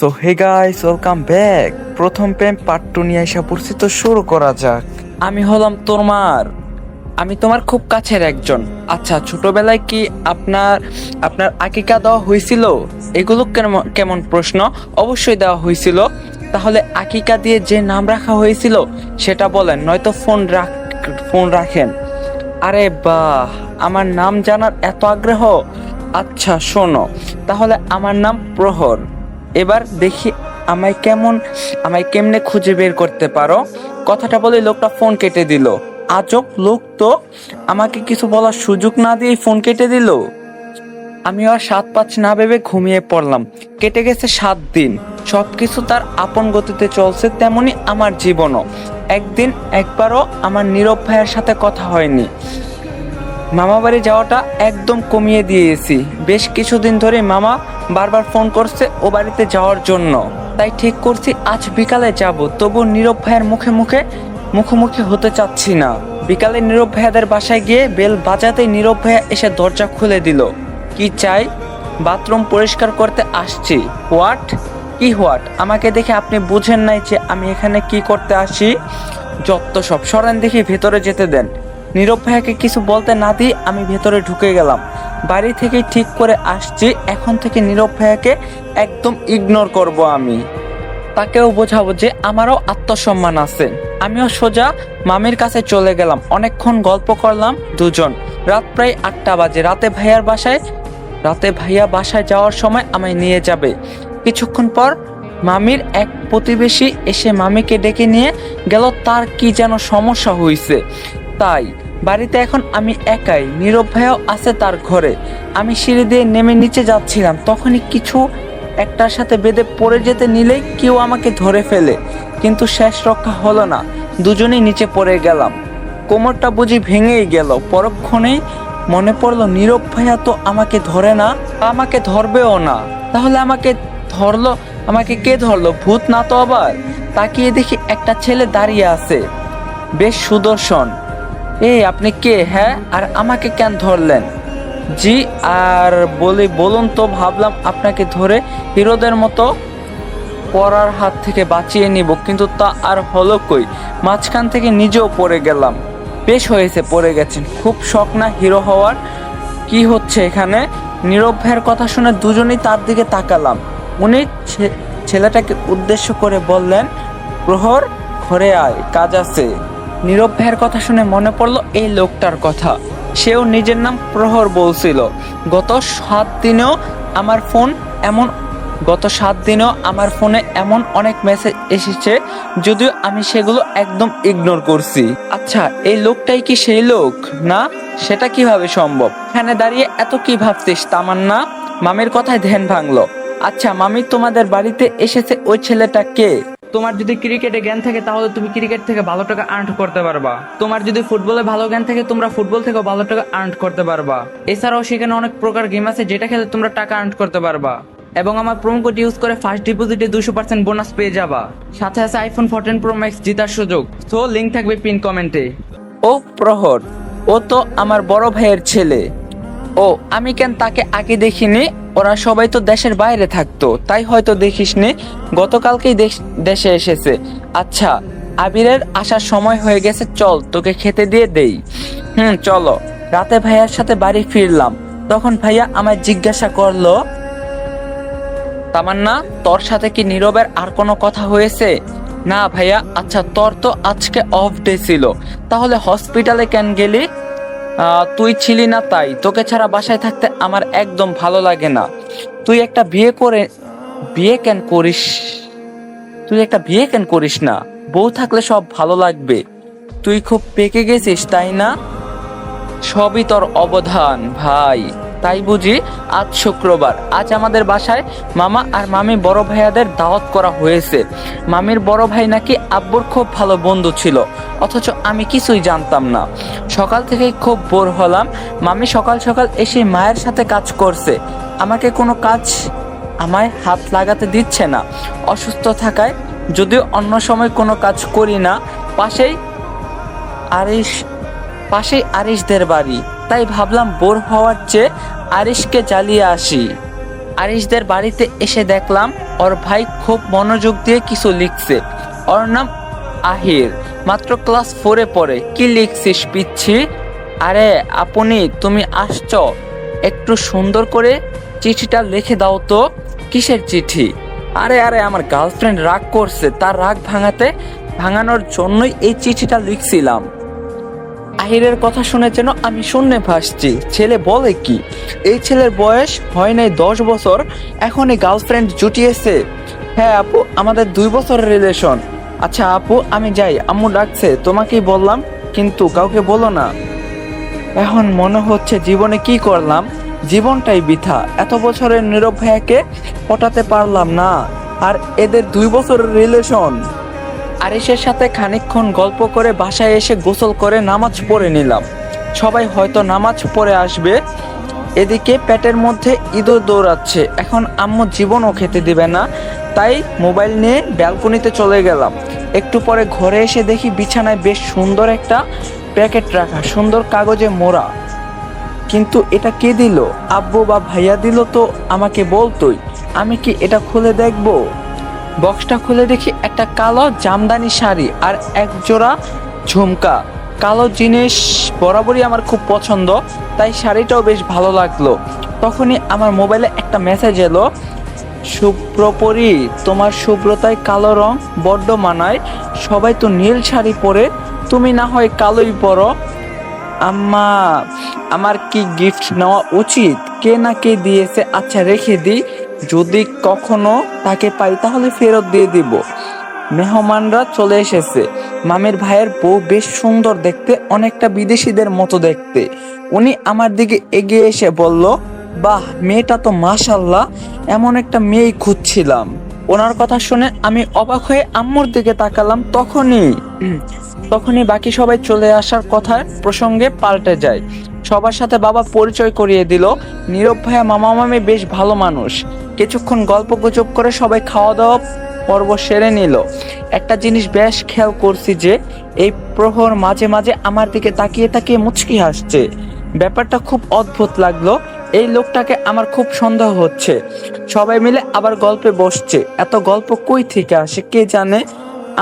So hey guys, welcome back. প্রথম প্রেম part 2 নিয়ে এসে পড়ছি, তো শুরু করা যাক। আমি হলাম আমি তোমার খুব কাছের একজন। আচ্ছা, ছোটবেলায় কি আপনার আপনার আকিকা দেওয়া হয়েছিল? এগুলো কেমন প্রশ্ন? অবশ্যই দেওয়া হয়েছিল। তাহলে আকিকা দিয়ে যে নাম রাখা হয়েছিল সেটা বলেন, নয়তো ফোন রাখেন। আরে বাহ, আমার নাম জানার এত আগ্রহ। আচ্ছা শোনো, তাহলে আমার নাম প্রহর। এবার দেখি আমায় কেমনে খুঁজে বের করতে পারো। কথাটা বলে লোকটা ফোন কেটে দিল। আজব লোক তো, আমাকে কিছু বলার সুযোগ না দিয়ে ফোন কেটে দিল। আমি আর 7-5 না ভেবে ঘুমিয়ে পড়লাম। কেটে গেছে 7 দিন, সবকিছু তার আপন গতিতে চলছে, তেমনি আমার জীবনও। একদিন একবারও আমার নীরব ভাইয়ের সাথে কথা হয়নি। মামা বাড়ি যাওয়াটা একদম কমিয়ে দিয়েছি। বেশ কিছুদিন ধরে মামা বারবার ফোন করছে ও বাড়িতে যাওয়ার জন্য। তাই ঠিক করছি আজ বিকালে যাব, তবু নীরব ভাইয়ের মুখোমুখি হতে চাচ্ছি না। বিকালে নীরব ভাইয়াদের বাসায় গিয়ে বেল বাজাতেই নীরব ভাইয়া এসে দরজা খুলে দিল। কি চাই? বাথরুম পরিষ্কার করতে আসছি। হোয়াট? কি হোয়াট? আমাকে দেখে আপনি বুঝেন নাই যে আমি এখানে কি করতে আসি? যত সব, সরেন দেখি, ভেতরে যেতে দেন। নীরব ভাইয়াকে কিছু বলতে না দিয়ে আমি ভেতরে ঢুকে গেলাম। বাড়ি থেকে ঠিক করে আসছি, এখন থেকে নীরব ভাইয়াকে একদম ইগনোর করব আমি। তাকেও বোঝাবো যে আমারও আত্মসম্মান আছে। আমিও সোজা মামির কাছে চলে গেলাম। অনেকক্ষণ গল্প করলাম দুজন। রাত প্রায় 8টা বাজে। রাতে ভাইয়া বাসায় যাওয়ার সময় আমায় নিয়ে যাবে। কিছুক্ষণ পর মামির এক প্রতিবেশী এসে মামিকে ডেকে নিয়ে গেল। তার কি যেন সমস্যা হয়েছে, তাই বাড়িতে এখন আমি একাই। নীরব ভাইয়াও আছে তার ঘরে। আমি সিঁড়ি দিয়ে নেমে নিচে যাচ্ছিলাম, তখনই কিছু একটার সাথে বেঁধে পড়ে যেতে নিলেই কেউ আমাকে ধরে ফেলে, কিন্তু শেষ রক্ষা হলো না। দুজনেই নিচে পড়ে গেলাম। কোমরটা বুঝি ভেঙেই গেল। পরক্ষণেই মনে পড়লো নীরব ভাইয়া তো আমাকে ধরে না, আমাকে ধরবেও না। তাহলে আমাকে কে ধরলো? ভূত না তো আবার? তাকিয়ে দেখি একটা ছেলে দাঁড়িয়ে আছে, বেশ সুদর্শন। এই আপনি কে? হ্যাঁ, আর আমাকে কেন ধরলেন? জি, আর বলুন তো। ভাবলাম আপনাকে ধরে হিরোদের মতো পড়ার হাত থেকে বাঁচিয়ে নিব, কিন্তু তা আর হলো কই। মাঝখান থেকে নিজেও পড়ে গেলাম। বেশ হয়েছে, পড়ে গেছেন। খুব শখ না হিরো হওয়ার? কি হচ্ছে এখানে? নীরব ভাইয়ের কথা শুনে দুজনেই তার দিকে তাকালাম। উনি ছেলেটাকে উদ্দেশ্য করে বললেন, প্রহর, ঘরে আয়, কাজ আছে। নীরব ভাইয়ের কথা শুনে মনে পড়লো এই লোকটার কথা। সেও নিজের নাম প্রহর বলছিল। গত 7 দিনেও আমার ফোনে এমন অনেক মেসেজ এসেছে, যদিও আমি সেগুলো একদম ইগনোর করছি। আচ্ছা, এই লোকটাই কি সেই লোক? না, সেটা কিভাবে সম্ভব? এখানে দাঁড়িয়ে এত কি ভাবছিস তামান্না? মামির কথায় ধ্যান ভাঙলো। আচ্ছা মামি, তোমাদের বাড়িতে এসেছে ওই ছেলেটা কে? তোমার যদি ক্রিকেটে জ্ঞান থাকে তাহলে তুমি ক্রিকেট থেকে ভালো টাকা আর্ন করতে পারবা। তোমার যদি ফুটবলে ভালো জ্ঞান থাকে তোমরা ফুটবল থেকে ভালো টাকা আর্ন করতে পারবা। এছাড়াও সেখানে অনেক প্রকার গেম আছে যেটা খেলে তোমরা টাকা আর্ন করতে পারবা। এবং আমার প্রোমো কোড ইউজ করে ফার্স্ট ডিপোজিটে 200% বোনাস পেয়ে যাবা। সাথে আছে আইফোন 14 প্রো ম্যাক্স জেতার সুযোগ। সো লিংক থাকবে পিন কমেন্টে। ও প্রহর, ও তো আমার বড় ভাইয়ের ছেলে। ও, আমি কেন তাকে আগে দেখিনি? ওরা সবাই তো দেশের বাইরে থাকতো, তাই হয়তো দেখিসনি। গতকালকেই দেশে এসেছে। আচ্ছা, আবিরের আসার সময় হয়ে গেছে, চল তোকে খেতে দিয়ে দেই। চলো। রাতে ভাইয়ার সাথে বাড়ি ফিরলাম। তখন ভাইয়া আমায় জিজ্ঞাসা করলো, তামান্না, তোর সাথে কি নীরবের আর কোনো কথা হয়েছে? না ভাইয়া। আচ্ছা, তোর তো আজকে অফ ডে ছিল, তাহলে হসপিটালে কেন গেলি? তুই ছিলি না তাই। তোকে ছাড়া বাসায় থাকতে আমার একদম ভালো লাগে না। তুই একটা বিয়ে কেন করিস? তুই একটা বিয়ে কেন করিস না? বউ থাকলে সব ভালো লাগবে। তুই খুব পেকে গেছিস, তাই না? সবই তোর অবদান ভাই। তাই বুঝি? আজ শুক্রবার, আজ আমাদের বাসায় মামা আর মামি বড় ভাইয়াদের দাওয়াত করা হয়েছে। মামির বড় ভাই নাকি আব্বুর খুব ভালো বন্ধু ছিল, অথচ আমি কিছুই জানতাম না। সকাল থেকেই খুব বোর হলাম। মামি সকাল সকাল এসে মায়ের সাথে কাজ করছে। আমায় হাত লাগাতে দিচ্ছে না, অসুস্থ থাকায়। যদিও অন্য সময় কোনো কাজ করি না। পাশেই আরিশদের বাড়ি, তাই ভাবলাম বোর হওয়ার চেয়ে আরিশকে জ্বালিয়ে আসি। আরিশদের বাড়িতে এসে দেখলাম ওর ভাই খুব মনোযোগ দিয়ে কিছু লিখছে। ওর নাম আহির, মাত্র ক্লাস 4-এ পড়ে। কি লিখছিস পিচ্ছি? আরে আপনি, তুমি আসছো, একটু সুন্দর করে চিঠিটা লিখে দাও তো। কিসের চিঠি? আরে আরে আমার গার্লফ্রেন্ড রাগ করছে, তার রাগ ভাঙানোর জন্যই এই চিঠিটা লিখছিলাম। আহিরের কথা শুনে যেন আমি শূন্যে ভাসছি। ছেলে বলে কি? এই ছেলের বয়স হয় নাই 10 বছর, এখনই গার্লফ্রেন্ড জুটিয়েছে। হ্যাঁ আপু, আমাদের 2 বছরের রিলেশন। আচ্ছা আপু আমি যাই, আম্মু ডাকছে। তোমাকেই বললাম, কিন্তু কাউকে বলো না। এখন মনে হচ্ছে জীবনে কি করলাম, জীবনটাই বৃথা। এত বছরের নীরব ভাইয়াকে পটাতে পারলাম না, আর এদের 2 বছরের রিলেশন। আরিশের সাথে খানিকক্ষণ গল্প করে বাসায় এসে গোসল করে নামাজ পড়ে নিলাম। সবাই হয়তো নামাজ পড়ে আসবে, এদিকে পেটের মধ্যে ইঁদুর দৌড়াচ্ছে। এখন আম্মু জীবনও খেতে দিবে না, তাই মোবাইল নিয়ে ব্যালকনিতে চলে গেলাম। একটু পরে ঘরে এসে দেখি বিছানায় বেশ সুন্দর একটা প্যাকেট রাখা, সুন্দর কাগজে মোড়া। কিন্তু এটা কে দিল? আব্বু বা ভাইয়া দিল তো আমাকে বলতোই। আমি কি এটা খুলে দেখবো? বক্সটা খুলে দেখি একটা কালো জামদানি শাড়ি আর এক জোড়া ঝুমকা। কালো জিনিস বরাবরই আমার খুব পছন্দ, তাই শাড়িটাও বেশ ভালো লাগলো। তখনই আমার মোবাইলে একটা মেসেজ এলো, শুভ্রপরি, তোমার শুভ্রতায় কালো রং বড্ড মানায়, সবাই তো নীল শাড়ি পরে, তুমি না হয় কালোই পরো। আম্মা, আমার কি গিফট নেওয়া উচিত? কে না কে দিয়েছে, আচ্ছা রেখে দিই, যদি কখনো তাকে পাই তাহলে ফেরত দিয়ে দিব। মেহমানরা চলে এসেছে। মামির ভাইয়ের বউ বেশ সুন্দর দেখতে, অনেকটা বিদেশিদের মতো দেখতে। উনি আমার দিকে এগিয়ে এসে বলল, বাহ, মেয়েটা তো মাশাল্লাহ, এমন একটা মেয়েই খুঁজছিলাম। ওনার কথা শুনে আমি অবাক হয়ে আম্মুর দিকে তাকালাম। তখনই বাকি সবাই চলে আসার কথার প্রসঙ্গে পাল্টে যায়। সবার সাথে বাবা পরিচয় করিয়ে দিল। নীরব ভাইয়া মামা মামি বেশ ভালো মানুষ। কিছুক্ষণ গল্প গুজব করে সবাই খাওয়া দাওয়া পর্ব সেরে নিল। একটা জিনিস বেশ খেয়াল করছি যে এই প্রহর মাঝে মাঝে আমার দিকে তাকিয়ে তাকিয়ে মুচকি হাসছে। ব্যাপারটা খুব অদ্ভুত লাগলো। এই লোকটাকে আমার খুব সন্দেহ হচ্ছে। সবাই মিলে আবার গল্পে বসছে। এত গল্প কই থেকে আসে কে জানে।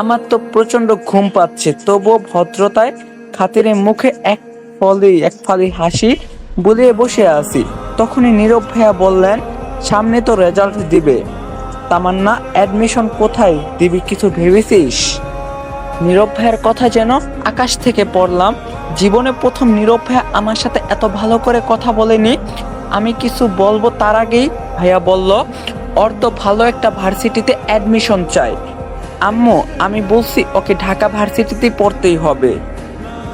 আমার তো প্রচন্ড ঘুম পাচ্ছে, তবুও ভদ্রতায় খাতিরে মুখে এক ফালি হাসি বুলিয়ে বসে আছি। তখনই নীরব ভাইয়া বললেন, সামনে তো রেজাল্ট দিবে, তামান্না অ্যাডমিশন কোথায় দিবি কিছু ভেবেছিস? নীরব ভাইয়ের কথা যেন আকাশ থেকে পড়লাম। জীবনে প্রথম নীরব ভাইয়া আমার সাথে এত ভালো করে কথা বলেনি। আমি কিছু বলবো তার আগেই ভাইয়া বলল, ওর তো ভালো একটা ভার্সিটিতে অ্যাডমিশন চাই। আম্মু, আমি বলছি ওকে ঢাকা ভার্সিটিতেই পড়তেই হবে।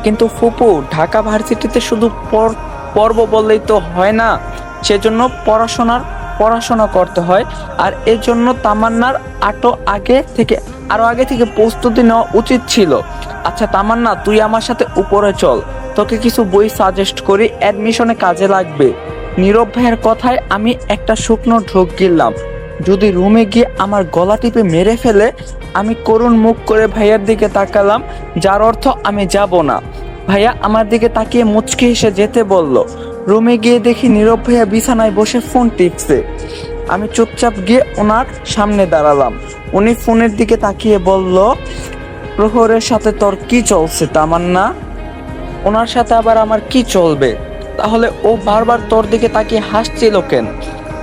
কিন্তু ফুপু, ঢাকা ভার্সিটিতে শুধু পড়ব বললেই তো হয় না, সেজন্য পড়াশোনা করতে হয়। আর এর জন্য তামান্নার আরো আগে থেকে প্রস্তুতি নেওয়া উচিত ছিল। আচ্ছা তামান্না, তুই আমার সাথে উপরে চল, তোকে কিছু বই সাজেস্ট করি, অ্যাডমিশনে কাজে লাগবে। নীরব ভাইয়ের কথায় আমি একটা শুকনো ঢোক গিললাম। যদি রুমে গিয়ে আমার গলা টিপে মেরে ফেলে। আমি করুণ মুখ করে ভাইয়ার দিকে তাকালাম, যার অর্থ আমি যাব না। ভাইয়া আমার দিকে তাকিয়ে মুচকি হেসে যেতে বলল। রুমে গিয়ে দেখি নীরব ভাইয়া বিছানায় বসে ফোন টিপছে। আমি চুপচাপ গিয়ে ওনার সামনে দাঁড়ালাম। উনি ফোনের দিকে তাকিয়ে বলল, প্রহরের সাথে তোর কি চলছে তামান্না? ওনার সাথে আবার আমার কি চলবে? তাহলে ও বারবার তোর দিকে তাকিয়ে হাসছিল কেন?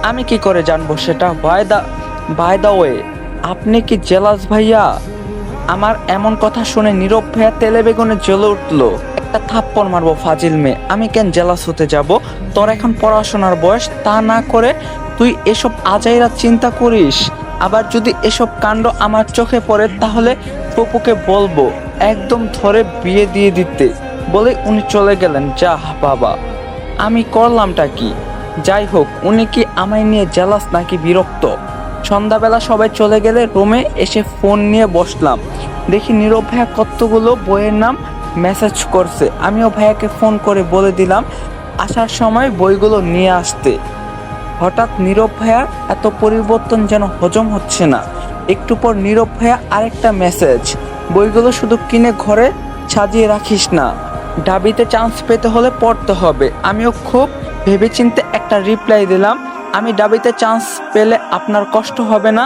আমি কি করে জানবো সেটা? বাই দা ওয়ে, আপনি কি জেলাস ভাইয়া? আমার এমন কথা শুনে নীরব ভাইয়া তেলে বেগুনে জ্বলে উঠলো। একটা থাপ্পড় মারবো ফাজিল মেয়ে, আমি কেন জেলাস হতে যাব? তোর এখন পড়াশোনার বয়স, তা না করে তুই এসব আজাইরা চিন্তা করিস। আবার যদি এসব কাণ্ড আমার চোখে পড়ে তাহলে ফুপুকে বলবো একদম ধরে বিয়ে দিয়ে দিতে। বলে উনি চলে গেলেন। যা বাবা, আমি করলামটা কি? যাই হোক, উনি কি আমায় নিয়ে জেলাস নাকি বিরক্ত? সন্ধ্যাবেলা সবাই চলে গেলে রুমে এসে ফোন নিয়ে বসলাম। দেখি নীরব ভাইয়া কতগুলো বইয়ের নাম মেসেজ করছে। আমিও ভাইয়াকে ফোন করে বলে দিলাম আসার সময় বইগুলো নিয়ে আসতে। হঠাৎ নীরব ভাইয়ার এত পরিবর্তন যেন হজম হচ্ছে না। একটু পর নীরব ভাইয়া আরেকটা মেসেজ, বইগুলো শুধু কিনে ঘরে সাজিয়ে রাখিস না, ডাবিতে চান্স পেতে হলে পড়তে হবে। আমিও খুব ভেবেচিন্তে একটা রিপ্লাই দিলাম, আমি ডাবিতে চান্স পেলে আপনার কষ্ট হবে না?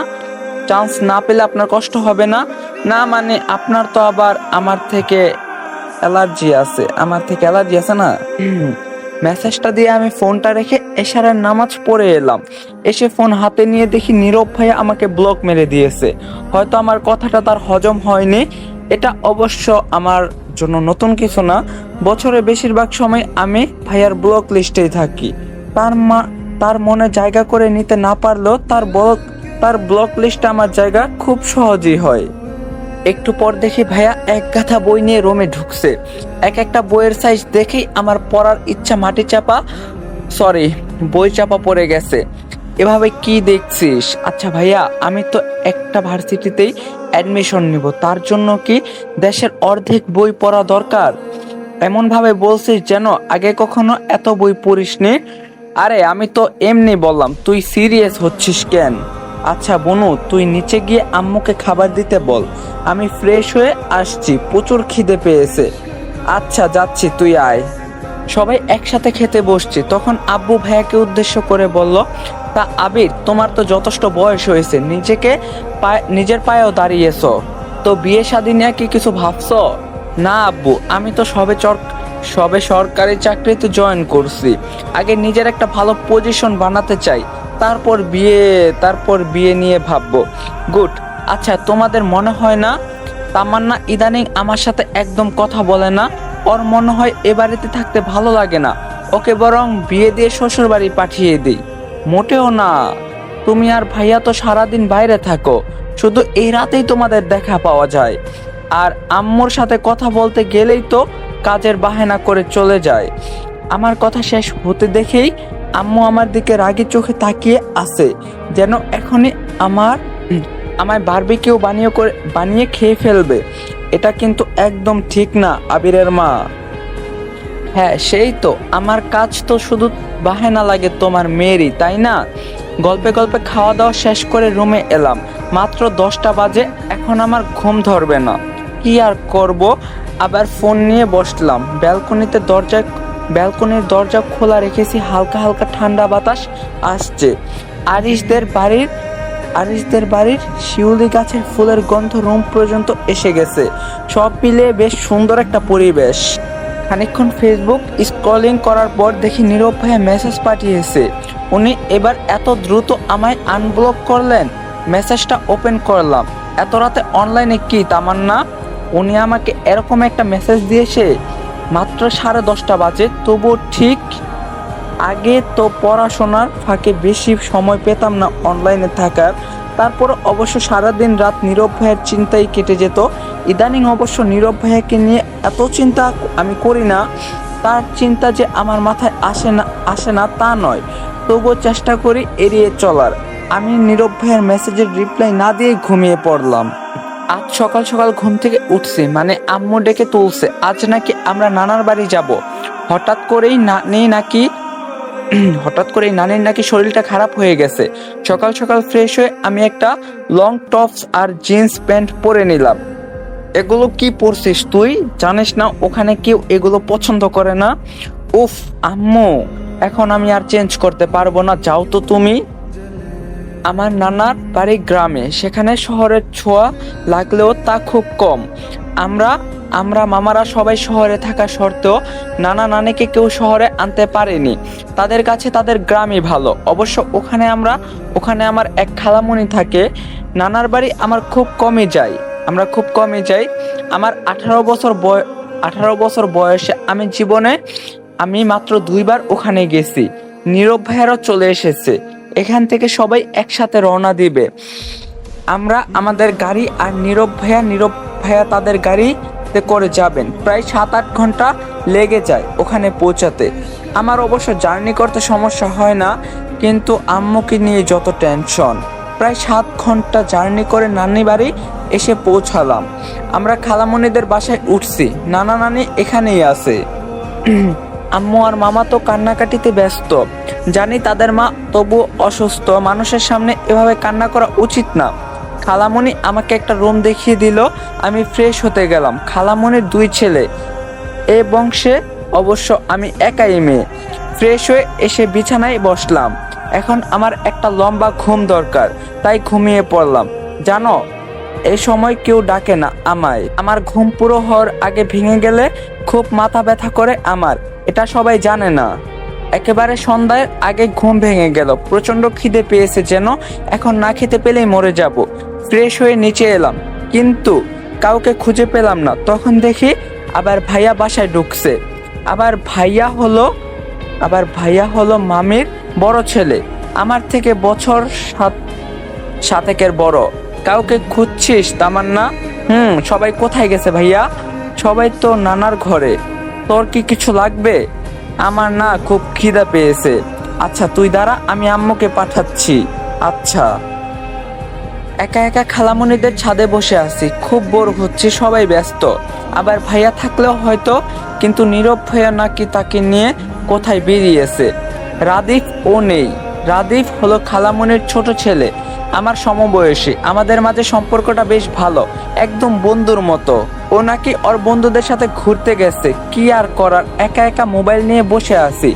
চান্স না পেলে আপনার কষ্ট হবে না? না মানে আপনার তো আবার আমার থেকে অ্যালার্জি আছে, না? মেসেজটা দিয়ে আমি ফোনটা রেখে এশারের নামাজ পড়ে এলাম। এসে ফোন হাতে নিয়ে দেখি নীরব ভাইয়া আমাকে ব্লক মেরে দিয়েছে। হয়তো আমার কথাটা তার হজম হয়নি। এটা অবশ্য আমার জন্য নতুন কিছু না। বছরে বেশিরভাগ সময় আমি ভাইয়ার ব্লক লিস্টেই থাকি। তার মনে জায়গা করে নিতে না পারলেও তার ব্লক লিস্টে আমার জায়গা খুব সহজেই হয়। একটু পর দেখি ভাইয়া এক গাথা বই নিয়ে রুমে ঢুকছে। একটা বইয়ের সাইজ দেখেই আমার পড়ার ইচ্ছা বই চাপা পড়ে গেছে। এভাবে কি দেখছিস? আচ্ছা ভাইয়া, আমি তো একটা ভার্সিটিতেই অ্যাডমিশন নিব, তার জন্য কি দেশের অর্ধেক বই পড়া দরকার? এমন ভাবে বলছিস যেন আগে কখনো এত বই পড়িসনি। আরে আমি তো এমনি বললাম, তুই সিরিয়াস হচ্ছিস কেন? আচ্ছা বনু, তুই নিচে গিয়ে আম্মুকে খাবার দিতে বল, আমি ফ্রেশ হয়ে আসছি, প্রচুর খিদে পেয়েছে। আচ্ছা যাচ্ছি, তুই আয়। সবাই একসাথে খেতে বসছে, তখন আব্বু ভাইয়াকে উদ্দেশ্য করে বলল, তা আবির, তোমার তো যথেষ্ট বয়স হয়েছে, নিজের পায়েও দাঁড়িয়েছো, তো বিয়ে শাদী নিয়ে কি কিছু ভাবছো? না আব্বু, আমি তো সবে সরকারি চাকরিতে জয়েন করছি। আগে নিজের একটা ভালো পজিশন বানাতে চাই, তারপর বিয়ে নিয়ে ভাববো। গুড। আচ্ছা, তোমাদের মনে হয় না তামান্না ইদানিং আমার সাথে একদম কথা বলে না? ওর মনে হয় এ বাড়িতে থাকতে ভালো লাগে না, ওকে বরং বিয়ে দিয়ে শ্বশুর বাড়ি পাঠিয়ে দিই। মোটেও না, তুমি আর ভাইয়া তো সারাদিন বাইরে থাকো, শুধু এই রাতেই তোমাদের দেখা পাওয়া যায়। আর আম্মুর সাথে কথা বলতে গেলেই তো কাজের বাহানা করে চলে যায়। আমার কথা শেষ হতে দেখেই আম্মু আমার দিকে রাগি চোখে তাকিয়ে আছে, যেন এখনই আমায় বারবিকিউ বানিয়ে খেয়ে ফেলবে। এটা কিন্তু একদম ঠিক না আবিরের মা। হ্যাঁ সেই তো, আমার কাজ তো শুধু বাহানা লাগে তোমার মেয়েরই, তাই না? গল্পে গল্পে খাওয়া দাওয়া শেষ করে রুমে এলাম। মাত্র 10টা বাজে, এখন আমার ঘুম ধরবে না। কি আর করব, আবার ফোন নিয়ে বসলাম। ব্যালকনির দরজা খোলা রেখেছি, হালকা হালকা ঠান্ডা বাতাস আসছে। আরিশদের বাড়ির শিউলি গাছের ফুলের গন্ধ রুম পর্যন্ত এসে গেছে। সব মিলিয়ে বেশ সুন্দর একটা পরিবেশ। খানিকক্ষণ ফেসবুক স্ক্রলিং করার পর দেখি নীরব ভাইয়া মেসেজ পাঠিয়েছে। উনি এবার এত দ্রুত আমায় আনব্লক করলেন। মেসেজটা ওপেন করলাম। এত রাতে অনলাইনে কি তামান্না? উনি আমাকে এরকম একটা মেসেজ দিয়েছে মাত্র 10:30 বাজে। তবুও ঠিক, আগে তো পড়াশোনার ফাঁকে বেশি সময় পেতাম না অনলাইনে থাকার। তারপর অবশ্য সারাদিন রাত নীরব ভাইয়ের চিন্তাই কেটে যেত। ইদানিং অবশ্য নীরব ভাইয়াকে নিয়ে এত চিন্তা আমি করি না। তার চিন্তা যে আমার মাথায় আসে না তা নয়, তবুও চেষ্টা করি এড়িয়ে চলার। আমি নীরব ভাইয়ের মেসেজের রিপ্লাই না দিয়ে ঘুমিয়ে পড়লাম। আজ সকাল সকাল ঘুম থেকে উঠছি, মানে আম্মু ডেকে তুলছে। আজ নাকি আমরা নানার বাড়ি যাব। হঠাৎ করেই নানির নাকি শরীরটা খারাপ হয়ে গেছে। সকাল সকাল ফ্রেশ হয়ে আমি একটা লং টপস আর জিন্স প্যান্ট পরে নিলাম। এগুলো কি পরছিস তুই? জানিস না ওখানে কেউ এগুলো পছন্দ করে না? উফ আম্মু, এখন আমি আর চেঞ্জ করতে পারবো না, যাও তো তুমি। আমার নানার বাড়ি গ্রামে, সেখানে শহরের ছোঁয়া লাগলেও তা খুব কম। আমরা মামারা সবাই শহরে থাকা সত্ত্বেও নানা নানিকে কেউ শহরে আনতে পারেনি। তাদের কাছে তাদের গ্রামই ভালো। অবশ্য ওখানে আমার এক খালামণি থাকে। নানার বাড়ি আমরা খুব কমই যাই। আমার 18 বছর বয়সে আমি মাত্র 2বার ওখানে গেছি। নীরব ভাইয়ারও চলে এসেছে। এখান থেকে সবাই একসাথে রওনা দিবে। আমরা আমাদের গাড়ি আর নীরব ভাইয়া তাদের গাড়িতে করে যাবেন। প্রায় 7-8 ঘন্টা লেগে যায় ওখানে পৌঁছাতে। আমার অবশ্য জার্নি করতে সমস্যা হয় না, কিন্তু আম্মুকে নিয়ে যত টেনশন। প্রায় 7 ঘন্টা জার্নি করে নানি বাড়ি এসে পৌঁছালাম। আমরা খালামণিদের বাসায় উঠছি। নানা নানি এখানেই আছে। আম্মু আর মামা তো কান্নাকাটিতে ব্যস্ত। জানি তাদের মা তবু অসুস্থ, মানুষের সামনে এভাবে কান্না করা উচিত না। খালামণি আমাকে একটা রুম দেখিয়ে দিল। আমি ফ্রেশ হতে গেলাম। খালামণির 2 ছেলে, এ বংশে অবশ্য আমি একাই মেয়ে। ফ্রেশ হয়ে এসে বিছানায় বসলাম। এখন আমার একটা লম্বা ঘুম দরকার, তাই ঘুমিয়ে পড়লাম। জানো, এই সময় কেউ ডাকে না আমায়। আমার ঘুম পুরো হওয়ার আগে ভেঙে গেলে খুব মাথা ব্যথা করে আমার, এটা সবাই জানে না। একেবারে সন্ধ্যার আগে ঘুম ভেঙে গেল। প্রচন্ড খিদে পেয়েছে, যেন এখন না খেতে পেলেই মরে যাব। ফ্রেশ হয়ে নিচে এলাম, কিন্তু কাউকে খুঁজে পেলাম না। তখন দেখি আবার ভাইয়া বাসায় ঢুকছে। আবার ভাইয়া হলো মামির বড় ছেলে, আমার থেকে বছর 7-8 বড়। কাউকে খুঁজছিস তামান্না? সবাই কোথায় গেছে ভাইয়া? সবাই তো নানার ঘরে। তোর কি কিছু লাগবে? আমার না খুব খিদা পেয়েছে। আচ্ছা তুই দাঁড়া, আমি আম্মুকে পাঠাচ্ছি। আচ্ছা। একা একা খালামণিদের ছাদে বসে আছি, খুব বোর হচ্ছে, সবাই ব্যস্ত। আবার ভাইয়া থাকলেও হয়তো, কিন্তু নীরব ভাইয়া নাকি তাকে নিয়ে কোথায় বেরিয়েছে। রাদীপ ও নেই। রাদীপ হলো খালামণির ছোট ছেলে, আমার সমবয়সী। আমাদের মাঝে সম্পর্কটা বেশ ভালো, একদম বন্ধুর মতো। ও নাকি ওর বন্ধুদের সাথে ঘুরতে গেছে। কি আর করার, একা একা মোবাইল নিয়ে বসে আছি,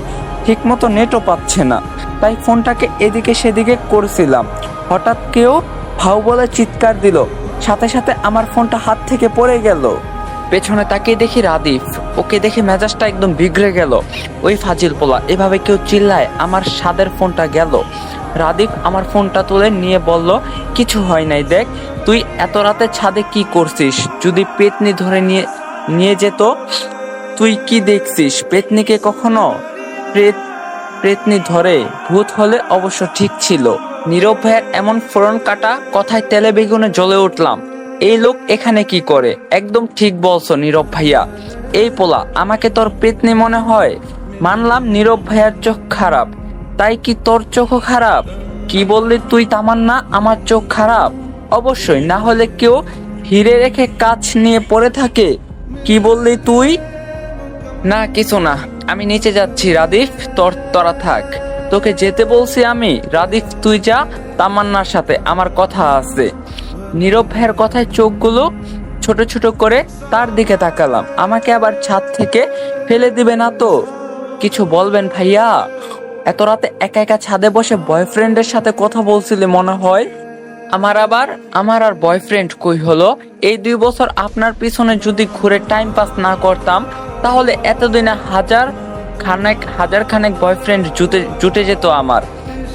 ঠিক মতো নেটও পাচ্ছে না, তাই ফোনটাকে এদিকে সেদিকে করছিলাম। হঠাৎ কেউ ভাউ বলে চিৎকার দিল, সাথে সাথে আমার ফোনটা হাত থেকে পড়ে গেল। পেছনে তাকিয়ে দেখি রাদীপ। ওকে দেখে মেজাজটা একদম বিগড়ে গেল। ওই ফাজিল পোলা, এভাবে কেউ চিল্লায়, আমার স্বাদের ফোনটা গেল। রাদীপ আমার ফোনটা তুলে নিয়ে বলল, কিছু হয় নাই, দেখ তুই এত রাতে ছাদে কি করছিস? যদি পেতনি ধরে নিয়ে যেত? তুই কি দেখছিস? পেতনিকে কখনো পেতনি ধরে? ভূত হলে অবশ্য ঠিক ছিল। নীরব ভাইয়ের এমন ফোড়ন কাটা কথায় তেলে বেগুনে জ্বলে উঠলাম। এই লোক এখানে কি করে? একদম ঠিক বলছো নীরব ভাইয়া। এই পোলা, আমাকে তোর পেতনি মনে হয়? মানলাম নীরব ভাইয়ার চোখ খারাপ, তাই কি তোর চোখও খারাপ? কি বললি তুই তামান্না, আমার চোখ খারাপ? অবশ্যই, না হলে কেউ হিরে রেখে কাছ নিয়ে পড়ে থাকে? কি বললি তুই? না কিছু না, আমি নিচে যাচ্ছি। রাদীপ, তোরা থাক, তোকে যেতে বলছি আমি। রাদীপ তুই যা, তামান্নার সাথে আমার কথা আছে। নীরব ভাইয়ের কথায় চোখগুলো ছোট ছোট করে তার দিকে তাকালাম। আমাকে আবার ছাদ থেকে ফেলে দিবে না তো? কিছু বলবেন ভাইয়া? এত রাতে একা একা ছাদে বসে বয়ফ্রেন্ডের সাথে কথা বলছিলে মনে হয়। আমার আর বয়ফ্রেন্ড কই হলো? এই 2 বছর আপনার পিছনে যদি ঘুরে টাইম পাস না করতাম, তাহলে এতদিনে হাজার খানেক বয়ফ্রেন্ড জুটে যেত আমার।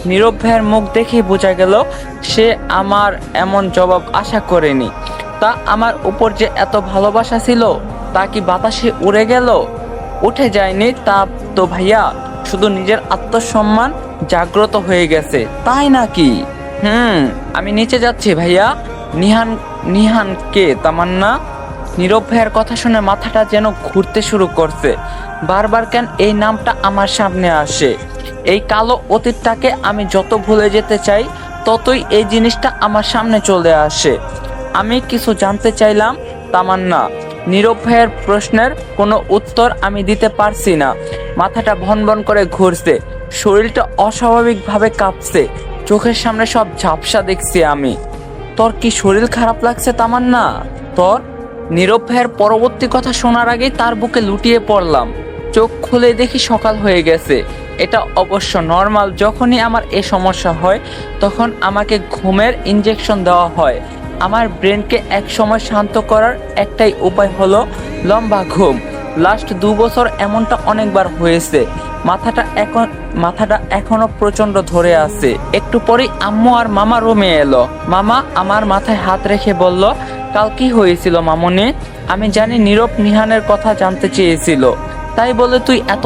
নীরব ভাইয়ের মুখ দেখেই বোঝা গেল সে আমার এমন জবাব আশা করেনি। তা আমার উপর যে এত ভালোবাসা ছিল, তা কি বাতাসে উড়ে গেল? উঠে যায়নি তা তো ভাইয়া, শুধু নিজের আত্মসম্মান জাগ্রত হয়ে গেছে, তাই নাকি? আমি নিচে যাচ্ছি ভাইয়া। নিহান কে তামান্না? নীরব ভাইয়ের কথা শুনে মাথাটা যেন ঘুরতে শুরু করছে। বারবার কেন এই নামটা আমার সামনে আসে? এই কালো অতীতটাকে আমি যত ভুলে যেতে চাই, ততই এই জিনিসটা আমার সামনে চলে আসে। আমি কিছু জানতে চাইলাম তামান্না। নীরব ভাইয়ের প্রশ্নের কোনো উত্তর আমি দিতে পারছি না। মাথাটা ভনভন করে ঘুরছে, শরীরটা অস্বাভাবিকভাবে কাঁপছে, চোখের সামনে সব ঝাপসা দেখছি আমি। তোর কি শরীর খারাপ লাগছে তামান্না? তোর? নীরব ভাইয়ের পরবর্তী কথা শোনার আগেই তার বুকে লুটিয়ে পড়লাম। চোখ খুলে দেখি সকাল হয়ে গেছে। এটা অবশ্য নর্মাল, যখনই আমার এ সমস্যা হয় তখন আমাকে ঘুমের ইনজেকশন দেওয়া হয়। আমার ব্রেনকে এক সময় শান্ত করার একটাই উপায় হলো লম্বা ঘুম। লাস্ট 2 বছর এমনটা অনেকবার হয়েছে। মাথাটা এখনো প্রচন্ড ধরে আছে। একটু পরেই আম্মু আর মামা রুমে এলো। মামা আমার মাথায় হাত রেখে বলল, কাল কি হয়েছিল মামুনি? আমি জানি নীরব নিহানের কথা জানতে চেয়েছিল, তাই বলে তুই এত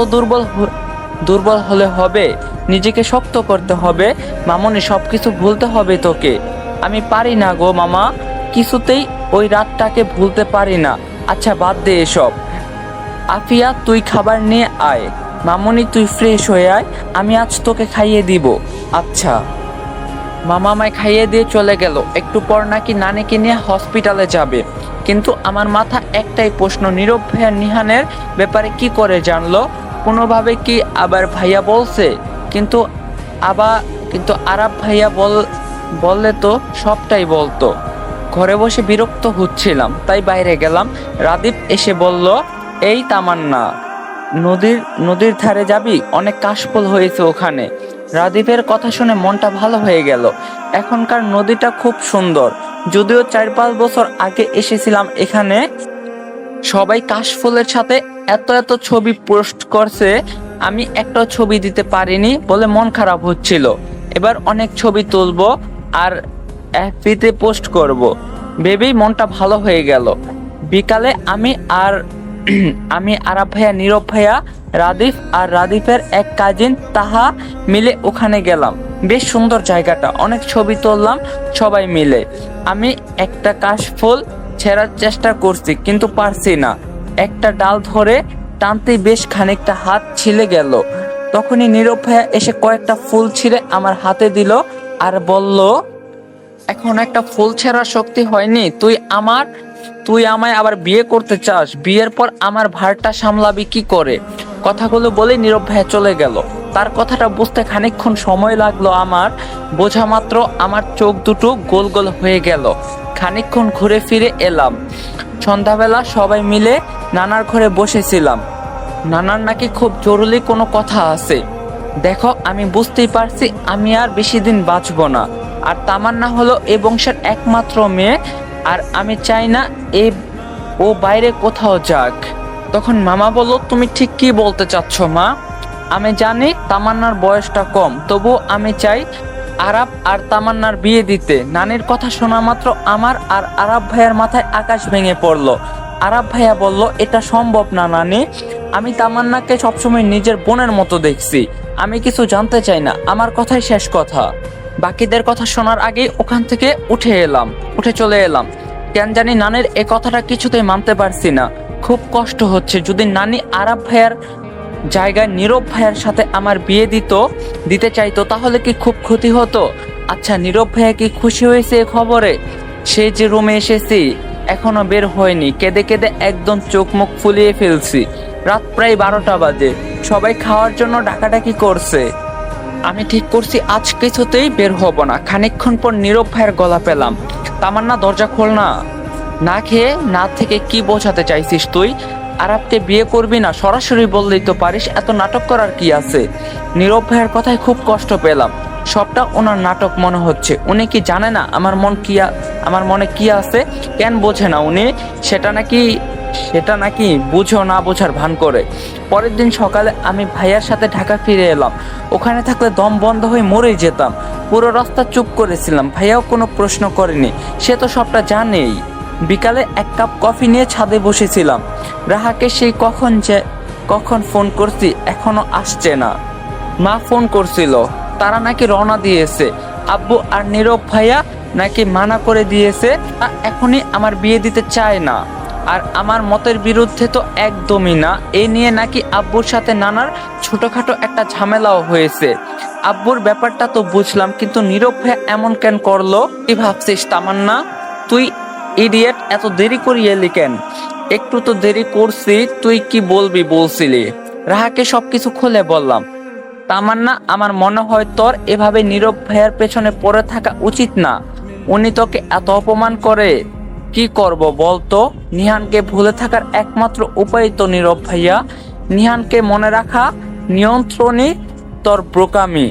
দুর্বল হলে হবে? নিজেকে শক্ত করতে হবে মামুনি, সবকিছু ভুলতে হবে তোকে। আমি পারি না গো মামা, কিছুতেই ওই রাতটাকে ভুলতে পারি না। আচ্ছা বাদ দে এসব। আফিয়া তুই খাবার নিয়ে আয়। মামুনি তুই ফ্রেশ হয়ে আয়, আমি আজ তোকে খাইয়ে দিব। আচ্ছা। মামা আমায় খাইয়ে দিয়ে চলে গেল। একটু পর নাকি নানিকে নিয়ে হসপিটালে যাবে। কিন্তু আমার মাথা একটাই প্রশ্ন, নীরব ভাইয়া নিহানের ব্যাপারে কি করে জানলো? কোনোভাবে কি আবার ভাইয়া বলছে? কিন্তু আরাব ভাইয়া বললে তো সবটাই বলতো। ঘরে বসে বিরক্ত হচ্ছিলাম, তাই বাইরে গেলাম। রাদীপ এসে বলল, এই তামান্না, নদীর ধারে যাবি? অনেক কাশফুল হয়েছে ওখানে। রাদীপের কথা শুনে মনটা ভালো হয়ে গেল। এখনকার নদীটা খুব সুন্দর, যদিও 4-5 বছর আগে এসেছিলাম এখানে। সবাই কাশফুলের সাথে এত এত ছবি পোস্ট করছে, আমি একটা ছবি দিতে পারিনি বলে মন খারাপ হচ্ছিল। এবার অনেক ছবি তুলবো আর এফবিতে পোস্ট করব ভেবেই মনটা ভালো হয়ে গেল। বিকালে আমি আরাব ভাইয়া, নীরব ভাইয়া, রাদীপ আর রাদীপের এক কাজিন তাহা মিলে ওখানে গেলাম। বেশ সুন্দর জায়গাটা, অনেক ছবি তুললাম সবাই মিলে। আমি একটা কাশফুল ছেঁড়ার চেষ্টা করছি কিন্তু পারছি না। একটা ডাল ধরে টানতে বেশ খানিকটা হাত ছিলে গেল। তখনই নীরব ভাইয়া এসে কয়েকটা ফুল ছিঁড়ে আমার হাতে দিল আর বলল, এখন একটা ফুল ছেঁড়ার শক্তি হয়নি, তুই আমায় আবার বিয়ে করতে চাস? বিয়ের পর আমার ভারটা সামলাবি কি করে? কথাগুলো বলে নীরব ভাইয়া চলে গেল। তার কথাটা বুঝতে খানিকক্ষণ সময় লাগলো। আমার বোঝা মাত্র আমার চোখ দুটো গোল গোল হয়ে গেল। খানিকক্ষণ ঘুরে ফিরে এলাম। সন্ধ্যাবেলা সবাই মিলে নানার ঘরে বসেছিলাম। নানার নাকি খুব জরুরি কোনো কথা আছে। দেখো, আমি বুঝতেই পারছি আমি আর বেশি দিন বাঁচবো না। আর তামান্না হলো এ বংশের একমাত্র মেয়ে, আর আমি চাই না ও বাইরে কোথাও যাক। তখন মামা বলল, তুমি ঠিক কি বলতে চাচ্ছ মা? আমি জানি তামান্নার বয়সটা কম, তবুও আমি চাই আরাব আর তামান্নার বিয়ে দিতে। নানির কথা শোনা মাত্র আমার আর আরাব ভাইয়ার মাথায় আকাশ ভেঙে পড়লো। আরাব ভাইয়া বলল, এটা সম্ভব না নানি, আমি তামান্নাকে সবসময় নিজের বোনের মতো দেখছি। আমি কিছু জানতে চাই না, আমার কথাই শেষ কথা। বাকিদের কথা শোনার আগে ওখান থেকে উঠে চলে এলাম। কেন জানি নানির এ কথাটা কিছুতেই মানতে পারছি না। খুব কষ্ট হচ্ছে। যদি নানি আরাব ভাইয়ার জায়গায় নীরব ভাইয়ার সাথে আমার বিয়ে দিতে চাইতো তাহলে কি খুব ক্ষতি হতো? আচ্ছা, নীরব ভাইয়া কি খুশি হয়েছে এ খবরে? সে যে রুমে এসেছি এখনো বের হয়নি। কেঁদে কেঁদে একদম চোখ মুখ ফুলিয়ে ফেলছি। রাত প্রায় 12টা বাজে। সবাই খাওয়ার জন্য ডাকাডাকি করছে। আমি ঠিক করছি আজ কিছুতেই বের হব না। খানিকক্ষণ পর নীরব ভাইয়ের গলা পেলাম, তামান্না দরজা খোল না। না খেয়ে না থেকে কি বোঝাতে চাইছিস তুই? আরাবকে বিয়ে করবি না? সরাসরি বললেই তো পারিস, এত নাটক করার কি আছে? নীরব ভাইয়ের কথায় খুব কষ্ট পেলাম। সবটা ওনার নাটক মনে হচ্ছে। উনি কি জানে না আমার মনে কি আছে? কেন বোঝে না উনি? সেটা নাকি বুঝেও না বোঝার ভান করে। পরের দিন সকালে আমি ভাইয়ার সাথে ঢাকা ফিরে এলাম। ওখানে থাকলে দম বন্ধ হয়ে মরেই যেতাম। পুরো রাস্তা চুপ করেছিলাম। ভাইয়াও কোনো প্রশ্ন করেনি, সে তো সবটা জানেই। বিকালে 1 কাপ কফি নিয়ে ছাদে বসেছিলাম। রাহাকে সেই কখন ফোন করছি এখনো আসছে না। মা ফোন করছিল, তারা নাকি রওনা দিয়েছে। আব্বু আর নীরব ভাইয়া নাকি মানা করে দিয়েছে, এখনই আমার বিয়ে দিতে চায় না। আর আমার মতের বিরুদ্ধে তো একদমই না। এ নিয়ে নাকি আব্বুর সাথে নানার ছোটখাটো একটা ঝামেলাও হয়েছে। আব্বুর ব্যাপারটা তো বুঝলাম, কিন্তু নীরব ভাইয়া এমন কেন করলো? কি ভাবছিস তামান্না? তুই ইডিয়েট, এত দেরি করিয়ে এলি কেন? একটু তো দেরি করছি, তুই কি বলবি বলছিলি। রাহাকে সবকিছু খুলে বললাম। তামান্না, আমার মনে হয় তোর এভাবে নীরব ভাইয়ার পেছনে পড়ে থাকা উচিত না। উনি তোকে এত অপমান করে। কি করব বলতো? নিহানকে ভুলে থাকার একমাত্র উপায় তো নীরব ভাইয়া। নিহানকে মনে রাখা নিয়ন্ত্রণই তোর বোকামি।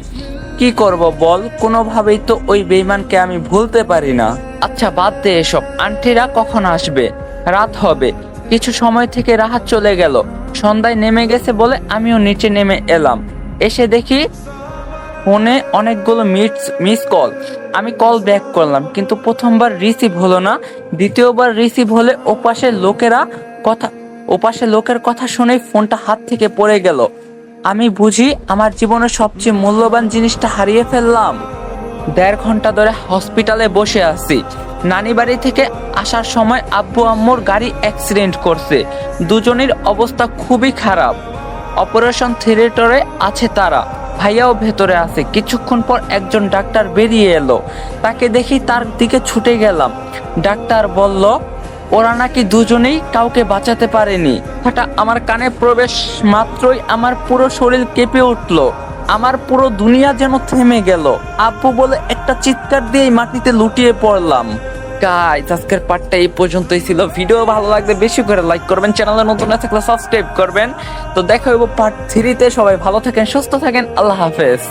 কি করব বল? কোনোভাবেই তো ওই বেঈমানকে আমি ভুলতে পারি না। আচ্ছা বাদ দে এসব। আন্টিরা কখন আসবে? রাত হবে। কিছু সময় থেকে রাহাত চলে গেল। সন্ধ্যায় নেমে গেছে বলে আমিও নিচে নেমে এলাম। এসে দেখি ফোনে অনেকগুলো মিস কল। আমি কল ব্যাক করলাম, কিন্তু প্রথমবার রিসিভ হলো না। দ্বিতীয়বার রিসিভ হলে ওপাশে লোকের কথা শুনেই ফোনটা হাত থেকে পড়ে গেল। আমি বুঝি আমার জীবনের সবচেয়ে মূল্যবান জিনিসটা হারিয়ে ফেললাম। 1.5 ঘন্টা ধরে হসপিটালে বসে আছি। নানি বাড়ি থেকে আসার সময় আব্বু আম্মুর গাড়ি অ্যাক্সিডেন্ট করছে। দুজনের অবস্থা খুবই খারাপ। অপারেশন থিয়েটারে আছে তারা। ভাইয়াও ভেতরে আছে। কিছুক্ষণ পর একজন ডাক্তার বেরিয়ে এলো। তাকে দেখি তার দিকে ছুটে গেলাম। ডাক্তার বলল, ওরা নাকি দুজনেই কাউকে বাঁচাতে পারেনি। কথাটা আমার কানে প্রবেশ মাত্রই আমার পুরো শরীর কেঁপে উঠলো। আমার পুরো দুনিয়া যেন থেমে গেল। আব্বু বলে একটা চিৎকার দিয়েই মাটিতে লুটিয়ে পড়লাম। গাইস, আজকের পার্টটা এই পর্যন্তই ছিল। ভিডিও ভালো লাগলে বেশি করে লাইক করবেন, চ্যানেলে নতুন না থাকলে সাবস্ক্রাইব করবেন। তো দেখা হইব পার্ট 3-তে। সবাই ভালো থাকেন, সুস্থ থাকেন, আল্লাহ হাফেজ।